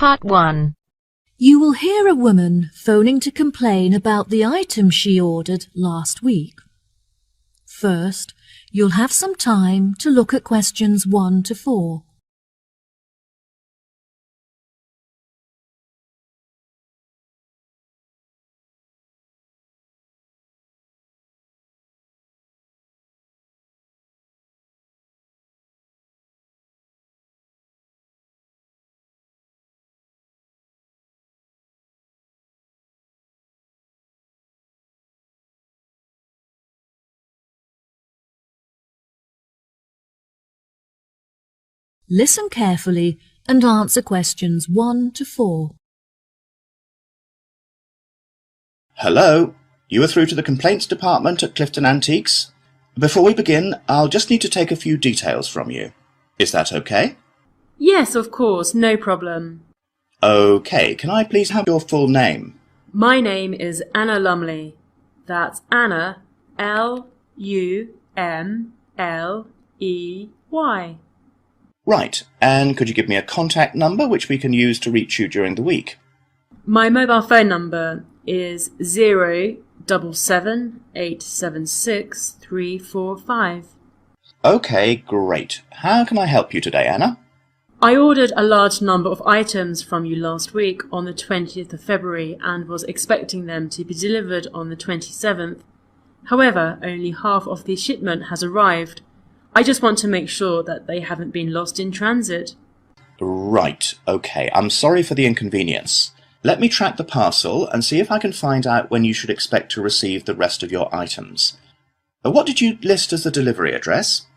Part 1. You will hear a woman phoning to complain about the item she ordered last week. First, you'll have some time to look at questions 1 to 4. Listen carefully and answer questions 1 to 4. Hello, you are through to the Complaints Department at Clifton Antiques. Before we begin, I'll just need to take a few details from you. Is that okay? Yes, of course, no problem. Okay, can I please have your full name? My name is Anna Lumley. That's Anna, L-U-M-L-E-Y. Right, and could you give me a contact number which we can use to reach you during the week? My mobile phone number is 077876345. Okay, great. How can I help you today, Anna? I ordered a large number of items from you last week on the 20th of February and was expecting them to be delivered on the 27th. However, only half of the shipment has arrived. I just want to make sure that they haven't been lost in transit. Right, okay. I'm sorry for the inconvenience. Let me track the parcel and see if I can find out when you should expect to receive the rest of your items. What did you list as the delivery address?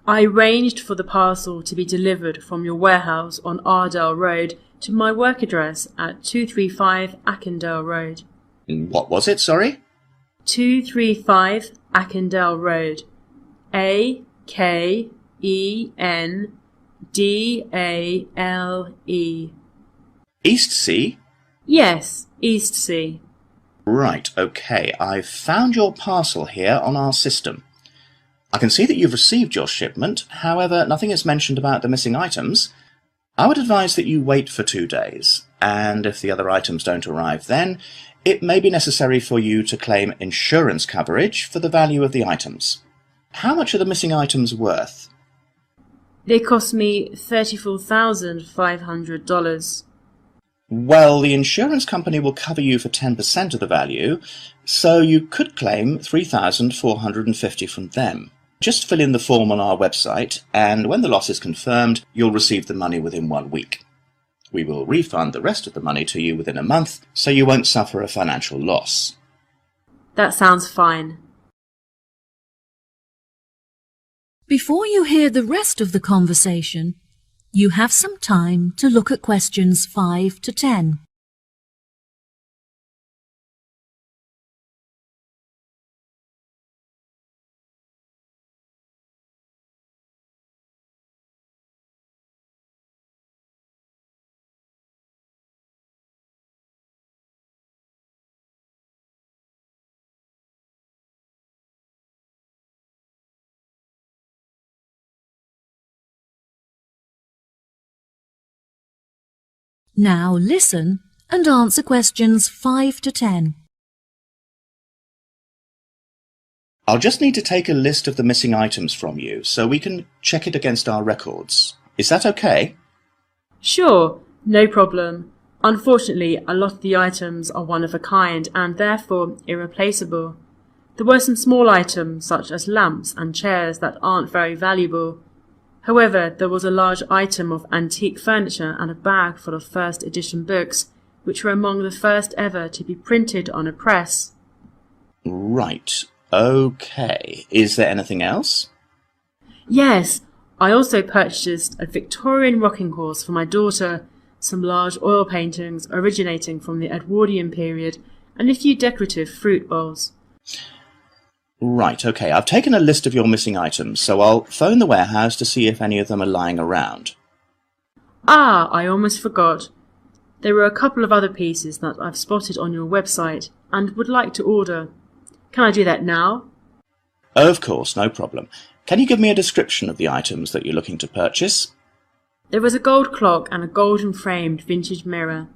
I arranged for the parcel to be delivered from your warehouse on Ardell Road to my work address at 235 Ackendale Road. What was it, sorry? 235 Ackendale Road. A-K-E-N-D-A-L-E. Eastsea? Yes, Eastsea. Right, okay. I've found your parcel here on our system. I can see that you've received your shipment, however, nothing is mentioned about the missing items. I would advise that you wait for 2 days, and if the other items don't arrive then, it may be necessary for you to claim insurance coverage for the value of the items. How much are the missing items worth? They cost me $34,500. Well, the insurance company will cover you for 10% of the value, so you could claim $3,450 from them. Just fill in the form on our website, and when the loss is confirmed, you'll receive the money within 1 week. We will refund the rest of the money to you within a month, so you won't suffer a financial loss. That sounds fine. Before you hear the rest of the conversation, you have some time to look at questions 5 to 10. Now listen and answer questions 5 to 10. I'll just need to take a list of the missing items from you so we can check it against our records. Is that okay? Sure, no problem. Unfortunately, a lot of the items are one of a kind and therefore irreplaceable. There were some small items such as lamps and chairs that aren't very valuable. However, there was a large item of antique furniture and a bag full of first edition books, which were among the first ever to be printed on a press. Right, okay. Is there anything else? Yes, I also purchased a Victorian rocking horse for my daughter, some large oil paintings originating from the Edwardian period, and a few decorative fruit bowls. Right, okay. I've taken a list of your missing items, so I'll phone the warehouse to see if any of them are lying around. Ah, I almost forgot. There were a couple of other pieces that I've spotted on your website and would like to order. Can I do that now? Of course, no problem. Can you give me a description of the items that you're looking to purchase? There was a gold clock and a golden-framed vintage mirror.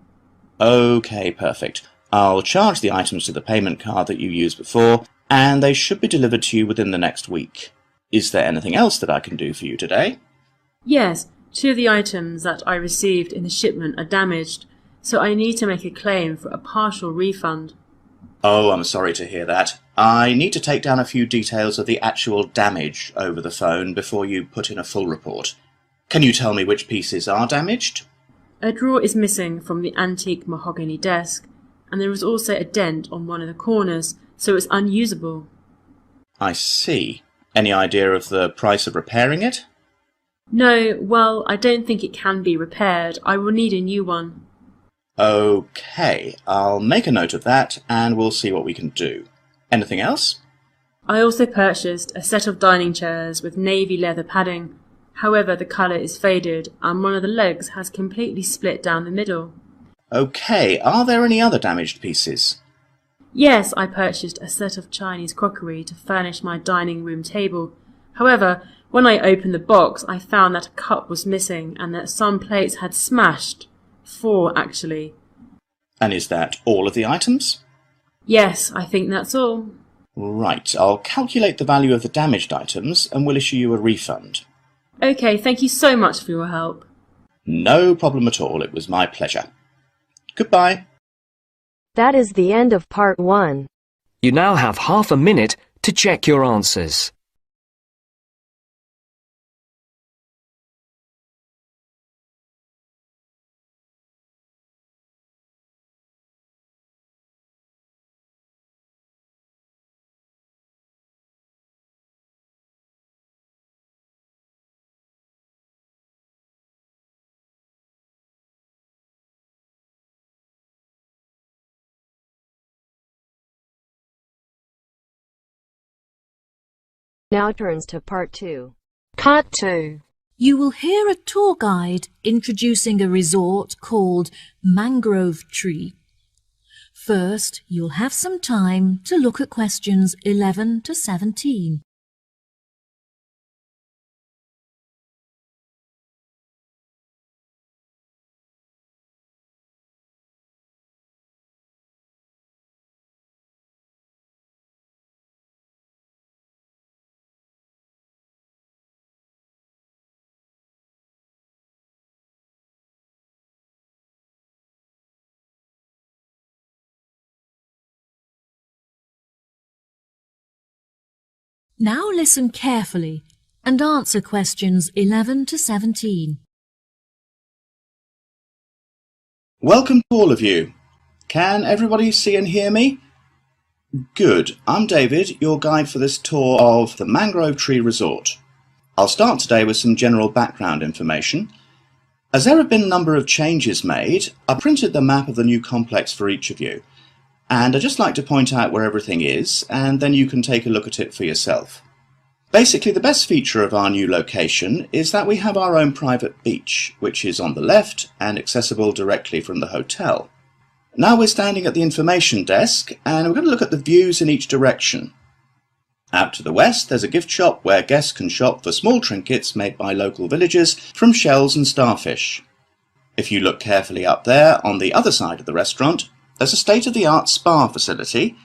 Okay, perfect. I'll charge the items to the payment card that you used before, and they should be delivered to you within the next week. Is there anything else that I can do for you today? Yes, 2 of the items that I received in the shipment are damaged, so I need to make a claim for a partial refund. Oh, I'm sorry to hear that. I need to take down a few details of the actual damage over the phone before you put in a full report. Can you tell me which pieces are damaged? A drawer is missing from the antique mahogany desk, and there was also a dent on one of the corners, so it's unusable. I see. Any idea of the price of repairing it? No, well, I don't think it can be repaired. I will need a new one. Okay, I'll make a note of that and we'll see what we can do. Anything else? I also purchased a set of dining chairs with navy leather padding. However, the colour is faded and one of the legs has completely split down the middle. Okay, are there any other damaged pieces? Yes, I purchased a set of Chinese crockery to furnish my dining room table. However, when I opened the box, I found that a cup was missing and that some plates had smashed. 4, actually. And is that all of the items? Yes, I think that's all. Right, I'll calculate the value of the damaged items and we'll issue you a refund. Okay, thank you so much for your help. No problem at all, it was my pleasure. Goodbye. That is the end of part 1. You now have half a minute to check your answers. Now turns to part 2. Part 2. You will hear a tour guide introducing a resort called Mangrove Tree. First, you'll have some time to look at questions 11 to 17. Now listen carefully and answer questions 11 to 17. Welcome to all of you. Can everybody see and hear me? Good. I'm David, your guide for this tour of the Mangrove Tree Resort. I'll start today with some general background information. As there have been a number of changes made, I printed the map of the new complex for each of you. And I'd just like to point out where everything is, and then you can take a look at it for yourself. Basically, the best feature of our new location is that we have our own private beach, which is on the left and accessible directly from the hotel. Now we're standing at the information desk, and we're going to look at the views in each direction. Out to the west, there's a gift shop where guests can shop for small trinkets made by local villagers from shells and starfish. If you look carefully up there, on the other side of the restaurant, there's a state-of-the-art spa facility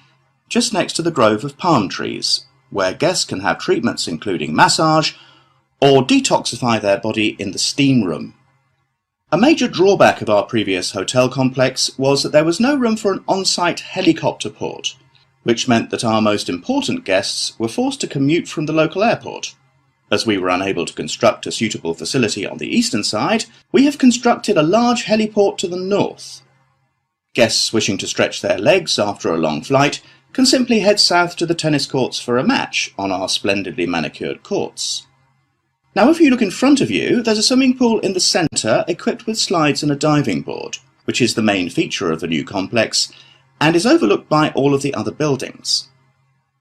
just next to the grove of palm trees, where guests can have treatments including massage or detoxify their body in the steam room. A major drawback of our previous hotel complex was that there was no room for an on-site helicopter port, which meant that our most important guests were forced to commute from the local airport. As we were unable to construct a suitable facility on the eastern side, we have constructed a large heliport to the north. Guests wishing to stretch their legs after a long flight can simply head south to the tennis courts for a match on our splendidly manicured courts. Now if you look in front of you, there's a swimming pool in the centre equipped with slides and a diving board, which is the main feature of the new complex and is overlooked by all of the other buildings.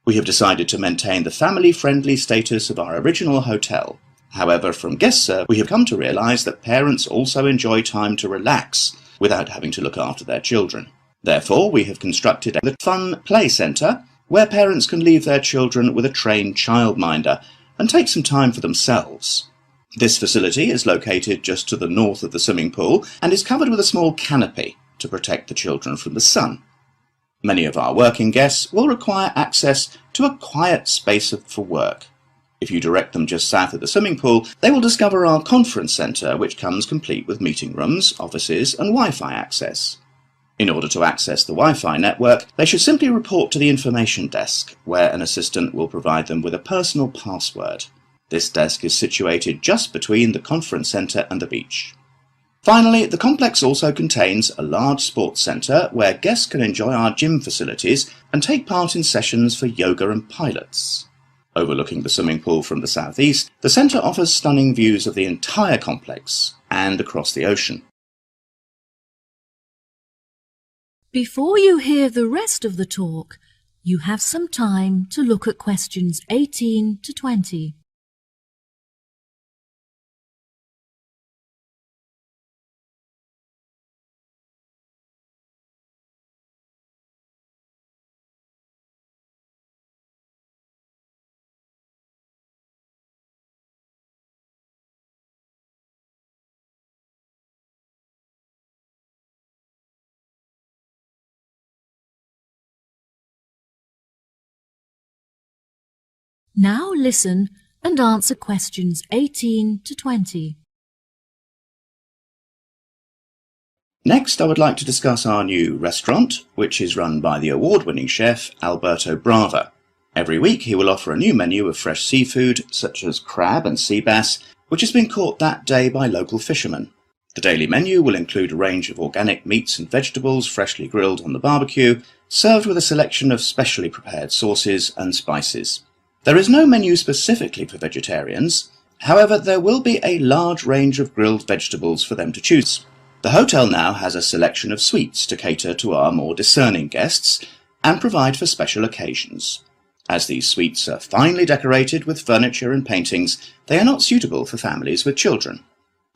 We have decided to maintain the family-friendly status of our original hotel. However, from guest service, we have come to realise that parents also enjoy time to relax without having to look after their children. Therefore, we have constructed a fun play centre where parents can leave their children with a trained childminder and take some time for themselves. This facility is located just to the north of the swimming pool and is covered with a small canopy to protect the children from the sun. Many of our working guests will require access to a quiet space for work. If you direct them just south of the swimming pool, they will discover our conference centre, which comes complete with meeting rooms, offices and Wi-Fi access. In order to access the Wi-Fi network, they should simply report to the information desk, where an assistant will provide them with a personal password. This desk is situated just between the conference centre and the beach. Finally, the complex also contains a large sports centre where guests can enjoy our gym facilities and take part in sessions for yoga and pilates. Overlooking the swimming pool from the southeast, the centre offers stunning views of the entire complex and across the ocean. Before you hear the rest of the talk, you have some time to look at questions 18 to 20. Now listen and answer questions 18 to 20. Next, I would like to discuss our new restaurant, which is run by the award-winning chef Alberto Brava. Every week he will offer a new menu of fresh seafood, such as crab and sea bass, which has been caught that day by local fishermen. The daily menu will include a range of organic meats and vegetables freshly grilled on the barbecue, served with a selection of specially prepared sauces and spices. There is no menu specifically for vegetarians. However, there will be a large range of grilled vegetables for them to choose. The hotel now has a selection of sweets to cater to our more discerning guests and provide for special occasions. As these sweets are finely decorated with furniture and paintings, they are not suitable for families with children.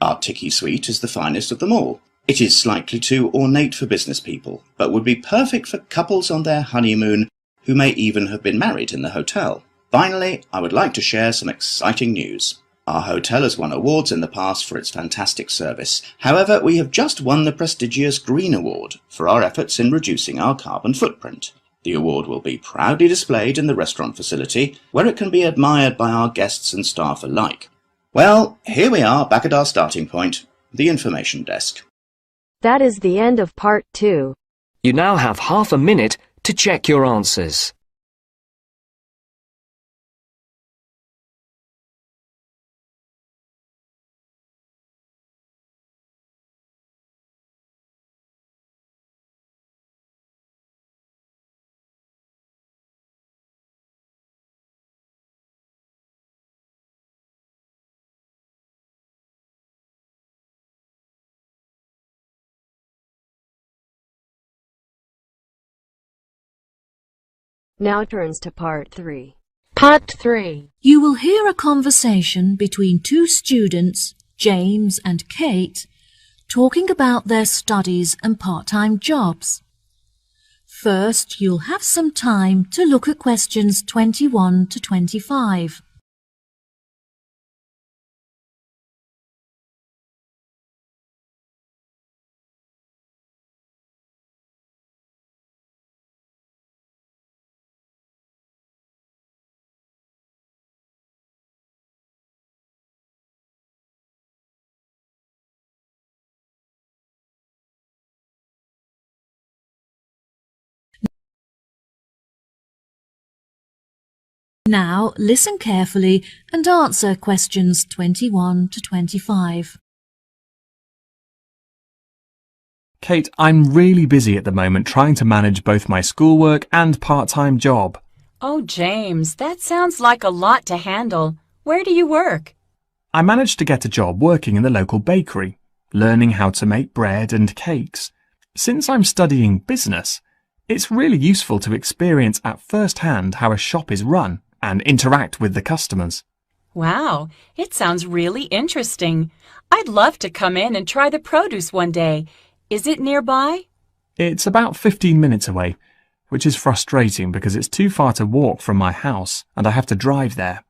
Our Tiki sweet is the finest of them all. It is slightly too ornate for business people, but would be perfect for couples on their honeymoon who may even have been married in the hotel. Finally, I would like to share some exciting news. Our hotel has won awards in the past for its fantastic service. However, we have just won the prestigious Green Award for our efforts in reducing our carbon footprint. The award will be proudly displayed in the restaurant facility, where it can be admired by our guests and staff alike. Well, here we are back at our starting point, the information desk. That is the end of part 2. You now have half a minute to check your answers. Now turns to part 3. Part 3. You will hear a conversation between two students, James and Kate, talking about their studies and part-time jobs. First, you'll have some time to look at questions 21 to 25. Now, listen carefully and answer questions 21 to 25. Kate, I'm really busy at the moment trying to manage both my schoolwork and part-time job. Oh, James, that sounds like a lot to handle. Where do you work? I managed to get a job working in the local bakery, learning how to make bread and cakes. Since I'm studying business, it's really useful to experience at first hand how a shop is run and interact with the customers. Wow, it sounds really interesting. I'd love to come in and try the produce one day. Is it nearby? It's about 15 minutes away, which is frustrating because it's too far to walk from my house and I have to drive there.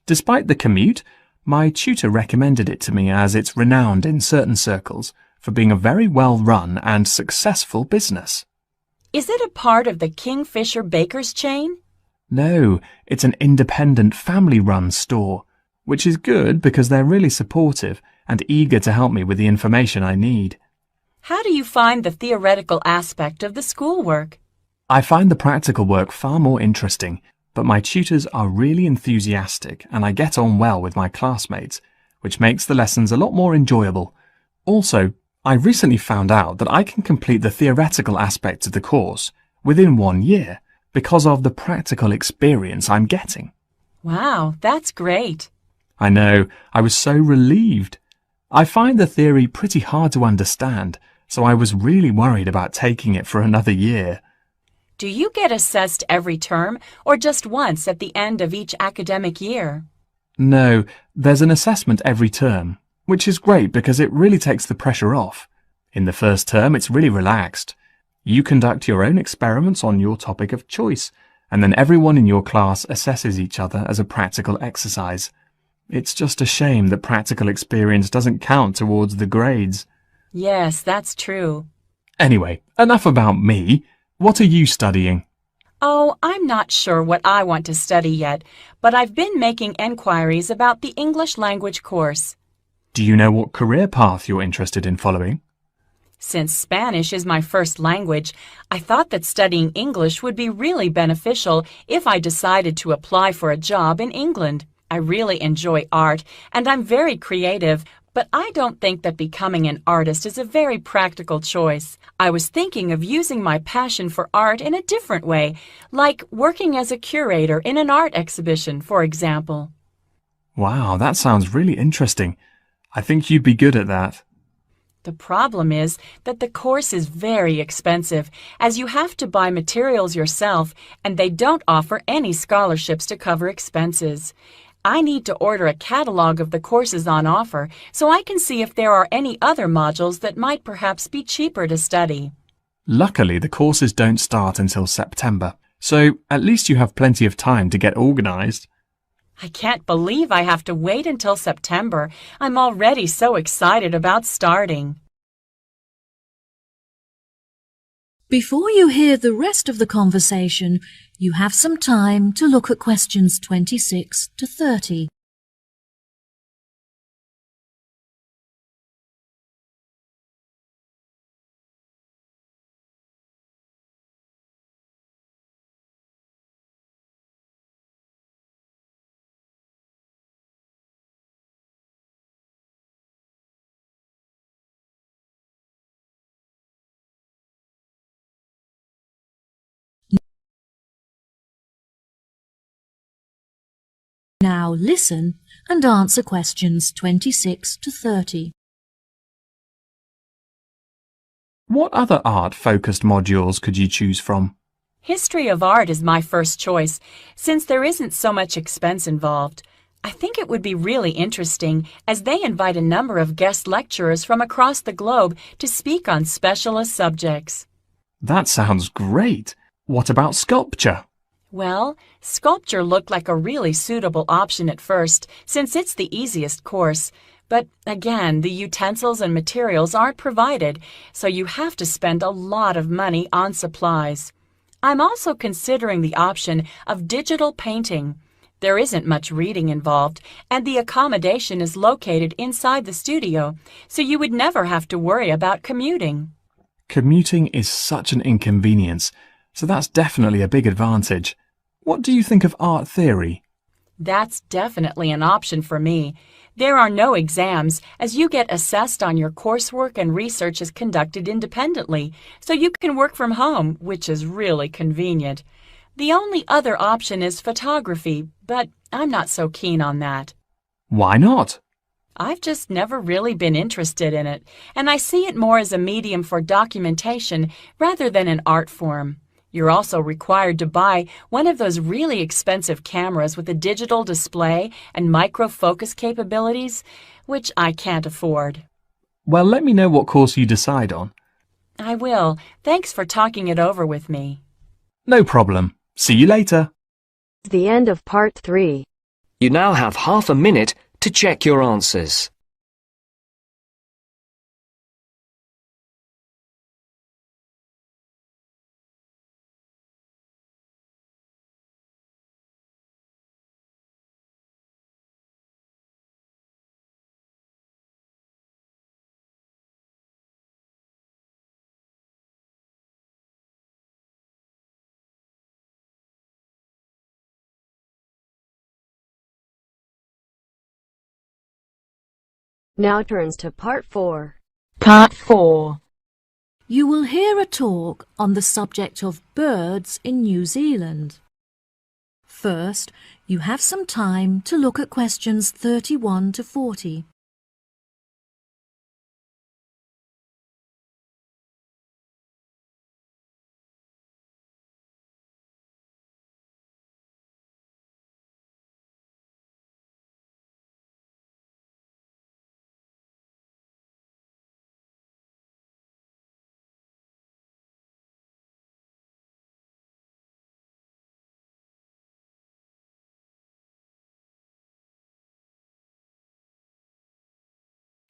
Despite the commute, My tutor recommended it to me as it's renowned in certain circles for being a very well-run and successful business. Is it a part of the Kingfisher Baker's chain? No, it's an independent family-run store, which is good because they're really supportive and eager to help me with the information I need. How do you find the theoretical aspect of the schoolwork? I find the practical work far more interesting, but my tutors are really enthusiastic and I get on well with my classmates, which makes the lessons a lot more enjoyable. Also, I recently found out that I can complete the theoretical aspects of the course within 1 year because of the practical experience I'm getting. Wow, that's great. I know, I was so relieved. I find the theory pretty hard to understand, so I was really worried about taking it for another year. Do you get assessed every term or just once at the end of each academic year? No, there's an assessment every term, which is great because it really takes the pressure off. In the first term, it's really relaxed. You conduct your own experiments on your topic of choice, and then everyone in your class assesses each other as a practical exercise. It's just a shame that practical experience doesn't count towards the grades. Yes, that's true. Anyway, enough about me. What are you studying? Oh, I'm not sure what I want to study yet, but I've been making enquiries about the English language course. Do you know what career path you're interested in following? Since Spanish is my first language, I thought that studying English would be really beneficial if I decided to apply for a job in England. I really enjoy art, and I'm very creative, but I don't think that becoming an artist is a very practical choice. I was thinking of using my passion for art in a different way, like working as a curator in an art exhibition, for example. Wow, that sounds really interesting. I think you'd be good at that. The problem is that the course is very expensive, as you have to buy materials yourself, and they don't offer any scholarships to cover expenses. I need to order a catalog of the courses on offer so I can see if there are any other modules that might perhaps be cheaper to study. Luckily, the courses don't start until September, so at least you have plenty of time to get organized. I can't believe I have to wait until September. I'm already so excited about starting. Before you hear the rest of the conversation, you have some time to look at questions 26 to 30. Now listen and answer questions 26 to 30. What other art-focused modules could you choose from? History of art is my first choice, since there isn't so much expense involved. I think it would be really interesting, as they invite a number of guest lecturers from across the globe to speak on specialist subjects. That sounds great. What about sculpture? Well, sculpture looked like a really suitable option at first, since it's the easiest course. But again, the utensils and materials aren't provided, so you have to spend a lot of money on supplies. I'm also considering the option of digital painting. There isn't much reading involved, and the accommodation is located inside the studio, so you would never have to worry about commuting. Commuting is such an inconvenience, so that's definitely a big advantage. What do you think of art theory? That's definitely an option for me. There are no exams, as you get assessed on your coursework and research is conducted independently, so you can work from home, which is really convenient. The only other option is photography, but I'm not so keen on that. Why not? I've just never really been interested in it, and I see it more as a medium for documentation rather than an art form. You're also required to buy one of those really expensive cameras with a digital display and micro-focus capabilities, which I can't afford. Well, let me know what course you decide on. I will. Thanks for talking it over with me. No problem. See you later. The end of part 3. You now have half a minute to check your answers. Now turns to Part 4. Part 4. You will hear a talk on the subject of birds in New Zealand. First, you have some time to look at questions 31 to 40.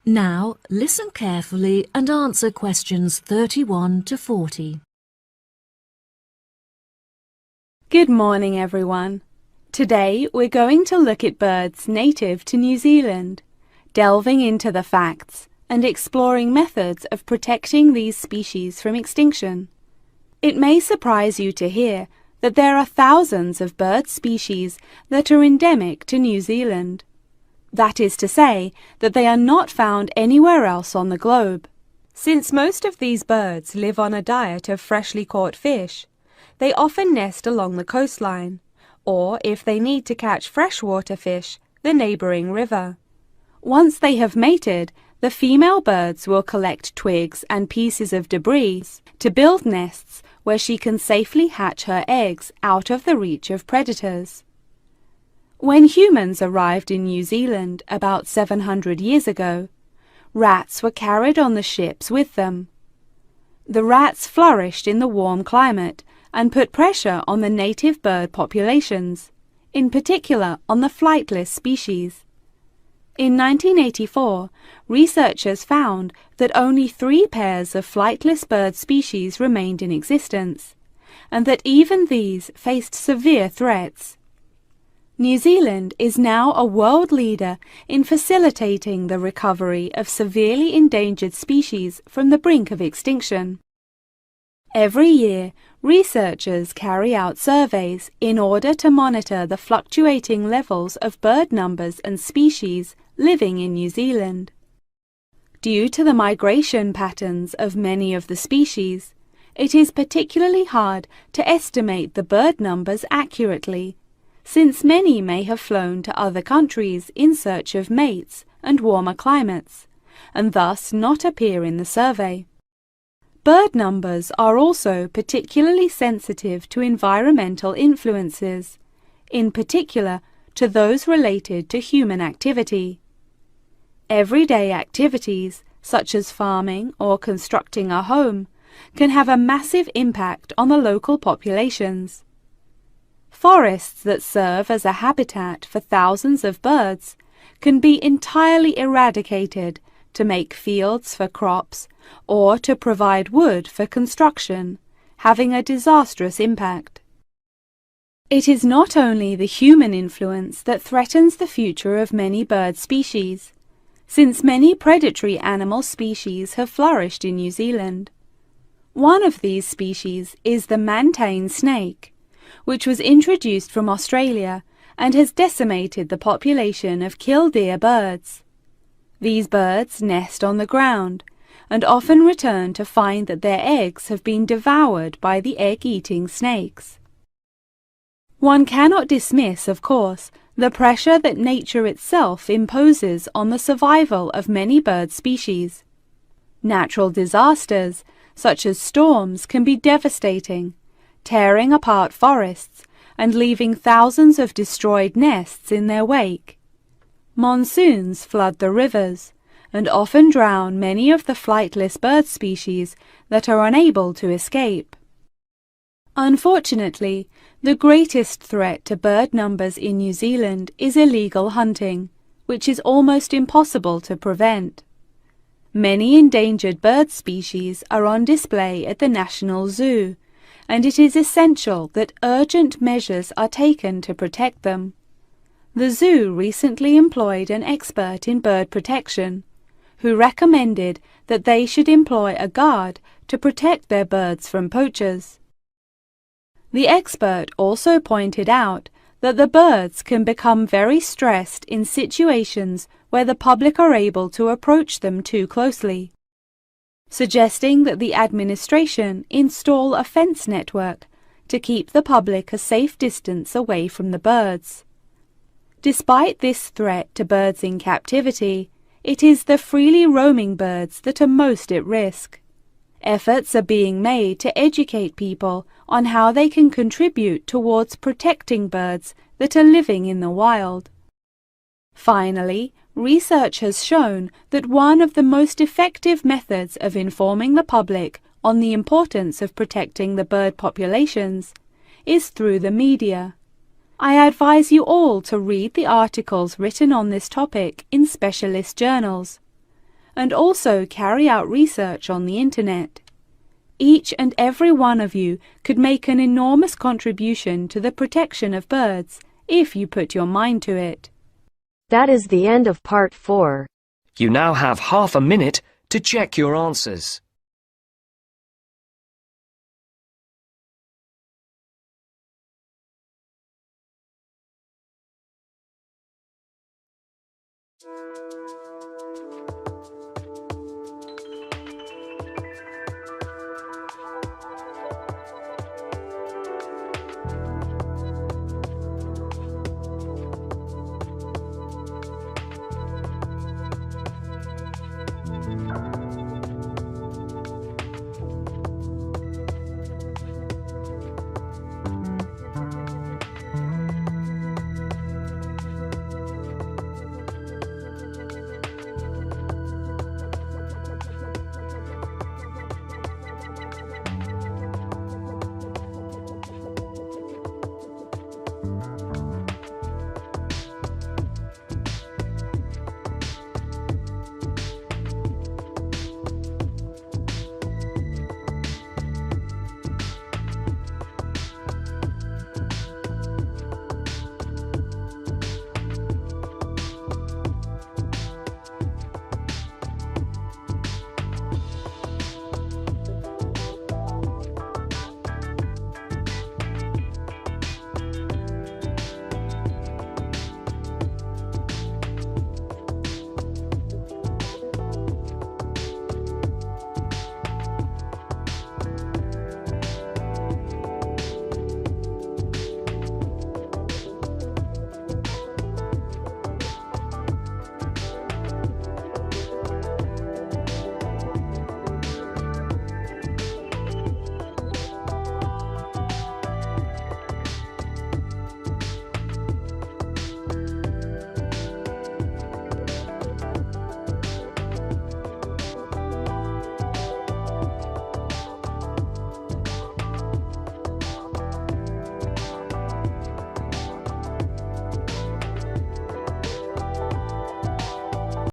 Now, listen carefully and answer questions 31 to 40. Good morning, everyone. Today we're going to look at birds native to New Zealand, delving into the facts and exploring methods of protecting these species from extinction. It may surprise you to hear that there are thousands of bird species that are endemic to New Zealand. That is to say, that they are not found anywhere else on the globe. Since most of these birds live on a diet of freshly caught fish, they often nest along the coastline, or if they need to catch freshwater fish, the neighbouring river. Once they have mated, the female birds will collect twigs and pieces of debris to build nests where she can safely hatch her eggs out of the reach of predators. When humans arrived in New Zealand about 700 years ago, rats were carried on the ships with them. The rats flourished in the warm climate and put pressure on the native bird populations, in particular on the flightless species. In 1984, researchers found that only 3 pairs of flightless bird species remained in existence, and that even these faced severe threats. New Zealand is now a world leader in facilitating the recovery of severely endangered species from the brink of extinction. Every year, researchers carry out surveys in order to monitor the fluctuating levels of bird numbers and species living in New Zealand. Due to the migration patterns of many of the species, it is particularly hard to estimate the bird numbers accurately, since many may have flown to other countries in search of mates and warmer climates, and thus not appear in the survey. Bird numbers are also particularly sensitive to environmental influences, in particular to those related to human activity. Everyday activities, such as farming or constructing a home, can have a massive impact on the local populations. Forests that serve as a habitat for thousands of birds can be entirely eradicated to make fields for crops or to provide wood for construction, having a disastrous impact. It is not only the human influence that threatens the future of many bird species, since many predatory animal species have flourished in New Zealand. One of these species is the mantane snake, which was introduced from Australia and has decimated the population of killdeer birds. These birds nest on the ground and often return to find that their eggs have been devoured by the egg-eating snakes. One cannot dismiss, of course, the pressure that nature itself imposes on the survival of many bird species. Natural disasters, such as storms, can be devastating, tearing apart forests and leaving thousands of destroyed nests in their wake. Monsoons flood the rivers and often drown many of the flightless bird species that are unable to escape. Unfortunately, the greatest threat to bird numbers in New Zealand is illegal hunting, which is almost impossible to prevent. Many endangered bird species are on display at the National Zoo, and it is essential that urgent measures are taken to protect them. The zoo recently employed an expert in bird protection, who recommended that they should employ a guard to protect their birds from poachers. The expert also pointed out that the birds can become very stressed in situations where the public are able to approach them too closely, suggesting that the administration install a fence network to keep the public a safe distance away from the birds. Despite this threat to birds in captivity, it is the freely roaming birds that are most at risk. Efforts are being made to educate people on how they can contribute towards protecting birds that are living in the wild. Finally, research has shown that one of the most effective methods of informing the public on the importance of protecting the bird populations is through the media. I advise you all to read the articles written on this topic in specialist journals, and also carry out research on the internet. Each and every one of you could make an enormous contribution to the protection of birds if you put your mind to it. That is the end of part 4. You now have half a minute to check your answers.